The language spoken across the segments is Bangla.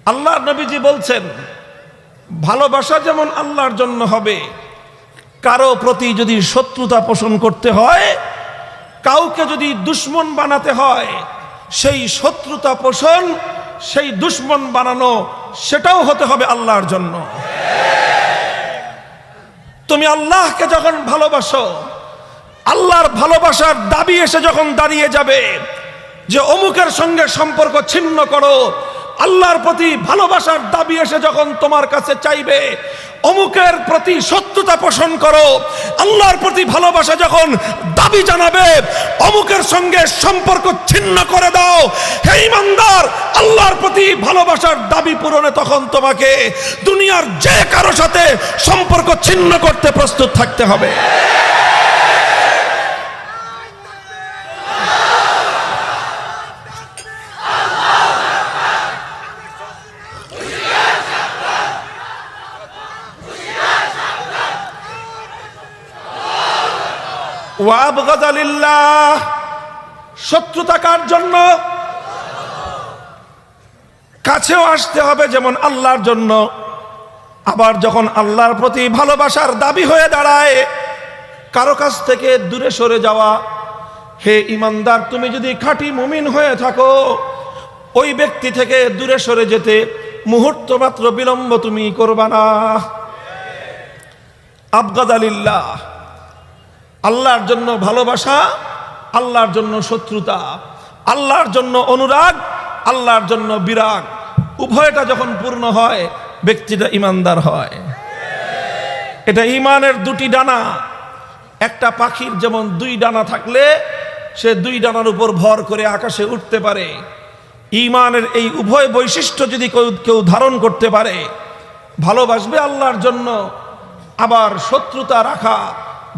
আল্লাহর নবীজি বলছেন, ভালোবাসা যেমন আল্লাহর জন্য হবে, কারো প্রতি যদি শত্রুতা পোষণ করতে হয়, কাউকে যদি দুশমন বানাতে হয়, সেই শত্রুতা পোষণ, সেই দুশমন বানানো, সেটাও হতে হবে আল্লাহর জন্য। তুমি আল্লাহকে যখন ভালোবাসো, আল্লাহর ভালোবাসার দাবি এসে যখন দাঁড়িয়ে যাবে যে অমুকের সঙ্গে সম্পর্ক ছিন্ন করো, আল্লাহর প্রতি ভালোবাসার দাবি এসে যখন তোমার কাছে চাইবে অমুকের প্রতি শত্রুতা পোষণ করো, আল্লাহর প্রতি ভালোবাসা যখন দাবি জানাবে অমুকের সঙ্গে সম্পর্ক ছিন্ন করে দাও, হে ঈমানদার, আল্লাহর প্রতি ভালোবাসার দাবি পূরণে তখন তোমাকে দুনিয়ার যে কারো সাথে সম্পর্ক ছিন্ন করতে প্রস্তুত থাকতে হবে। ওয়াবগাযা লিল্লাহ, শত্রুতা কার জন্য? কাছেও আসতে হবে যেমন আল্লাহর জন্য, আবার যখন আল্লাহর প্রতি ভালোবাসার দাবি হয়ে দাঁড়ায় কারো কাছ থেকে দূরে সরে যাওয়া। হে ঈমানদার, তুমি যদি খাঁটি মুমিন হয়ে থাকো, ওই ব্যক্তি থেকে দূরে সরে যেতে মুহূর্ত মাত্র বিলম্ব তুমি করবা না। আবগাযা লিল্লাহ, আল্লাহর জন্য ভালোবাসা, আল্লাহর জন্য শত্রুতা, আল্লাহর জন্য অনুরাগ, আল্লাহর জন্য বিরাগ, উভয়টা যখন পূর্ণ হয় ব্যক্তিটা ঈমানদার হয়। এটা ঈমানের দুটি ডানা। একটা পাখির যেমন দুই ডানা থাকলে সে দুই ডানার উপর ভর করে আকাশে উঠতে পারে, ঈমানের এই উভয় বৈশিষ্ট্য যদি কেউ ধারণ করতে পারে, ভালোবাসবে আল্লাহর জন্য, আবার শত্রুতা রাখা,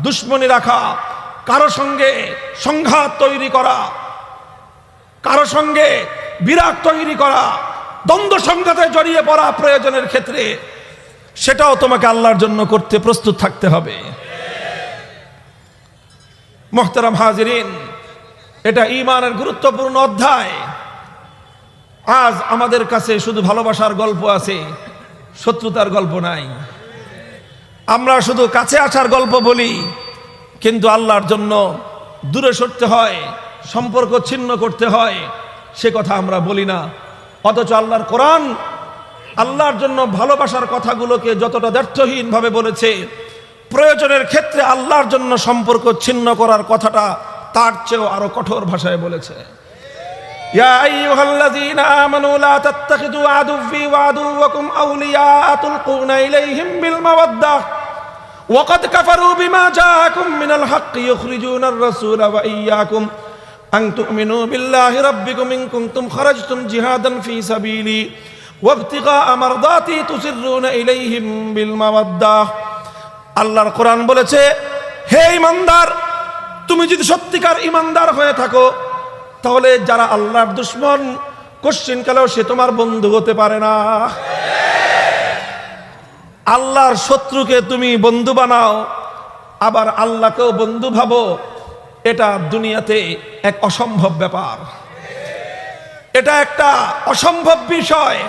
দুশ্মনী রাখা, কারো সঙ্গে সংঘাত তৈরি করা, কারো সঙ্গে বিরাগ তৈরি করা, দ্বন্দ্ব সংঘাতে জড়িয়ে পড়া প্রয়োজনের ক্ষেত্রে, সেটাও তোমাকে আল্লাহর জন্য করতে প্রস্তুত থাকতে হবে। মুহতারাম হাজিরিন, এটা ঈমানের গুরুত্বপূর্ণ অধ্যায়। আজ আমাদের কাছে শুধু ভালোবাসার গল্প আছে, শত্রুতার গল্প নাই। আমরা শুধু কাছে আসার গল্প বলি, কিন্তু আল্লাহর জন্য দূরে সরতে হয়, সম্পর্ক ছিন্ন করতে হয়, সে কথা আমরা বলি না। অথচ আল্লাহর কোরআন আল্লাহর জন্য ভালোবাসার কথাগুলোকে যতটা দ্ব্যর্থহীন ভাবে বলেছে, প্রয়োজনের ক্ষেত্রে আল্লাহর জন্য সম্পর্ক ছিন্ন করার কথাটা তার চেয়েও আরো কঠোর ভাষায় বলেছে। ইয়া আইয়ুহাল্লাযীনা আমানু লা তাত্তাখিযু আদুওয়ি ওয়া আদুওয়াকুম আউলিয়া তুলকুনা ইলাইহিম বিল মাওয়াদ্দাহ ওয়া ক্বাদ কাফারু বিমা জাআকুম মিনাল হাক্কি ইউখরিজুনার রাসূলা ওয়া ইয়্যাকুম আন তু'মিনু বিল্লাহি রাব্বিকুম ইন কুনতুম খারাজতুম জিহাদান ফি সাবিলি ওয়া ইবতিগা মারদাতি তুসিররুনা ইলাইহিম বিল মাওয়াদ্দাহ। আল্লাহর কোরআন বলেছে, হে ঈমানদার, তুমি যদি সত্যিকার ঈমানদার হয়ে থাকো, তাহলে যারা আল্লাহর দুশমন, কোশ্চিন কালেও সে তোমার বন্ধু হতে পারে না। আল্লাহর শত্রুকে তুমি বন্ধু বানাও, আবার আল্লাহকেও বন্ধু ভাবো, এটা দুনিয়াতে এক অসম্ভব ব্যাপার। এটা একটা অসম্ভব বিষয়।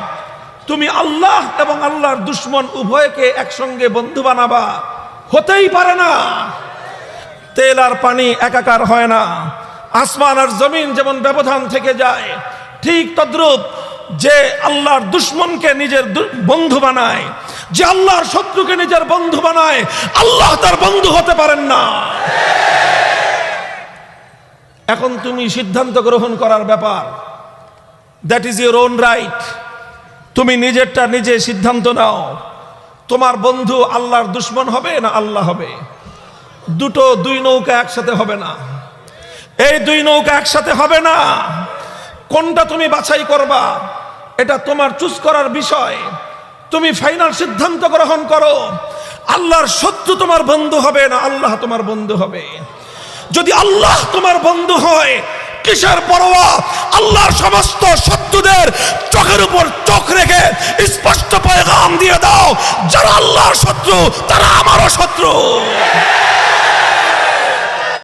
তুমি আল্লাহ এবং আল্লাহর দুশমন উভয়কে একসঙ্গে বন্ধু বানাবা, হতেই পারে না। তেল আর পানি একাকার হয় না। আসমান আর জমিন যেমন ব্যবধান থেকে যায়, ঠিক তদ্রূপ যে আল্লাহর দুশমনকে নিজের বন্ধু বানায়, যে আল্লাহর শত্রুকে নিজের বন্ধু বানায়, আল্লাহ তার বন্ধু হতে পারেন না। এখন তুমি সিদ্ধান্ত গ্রহণ করার ব্যাপার, that is your own right. তুমি নিজেরটা নিজে সিদ্ধান্ত নাও, তোমার বন্ধু আল্লাহর দুশমন হবে না আল্লাহ হবে। দুই নৌকা একসাথে হবে না, এই দুই নৌকা একসাথে হবে না। কোনটা তুমি বাছাই করবা এটা তোমার চুজ করার বিষয়। তুমি ফাইনাল সিদ্ধান্ত গ্রহণ করো, আল্লাহর শত্রু তোমার বন্ধু হবে না আল্লাহ তোমার বন্ধু হবে। যদি আল্লাহ তোমার বন্ধু হয়, কিসের পরোয়া? আল্লাহর সমস্ত শত্রুদের চোখের উপর চোখ রেখে স্পষ্ট পয়গাম দিয়ে দাও, যারা আল্লাহর শত্রু তারা আমারও শত্রু।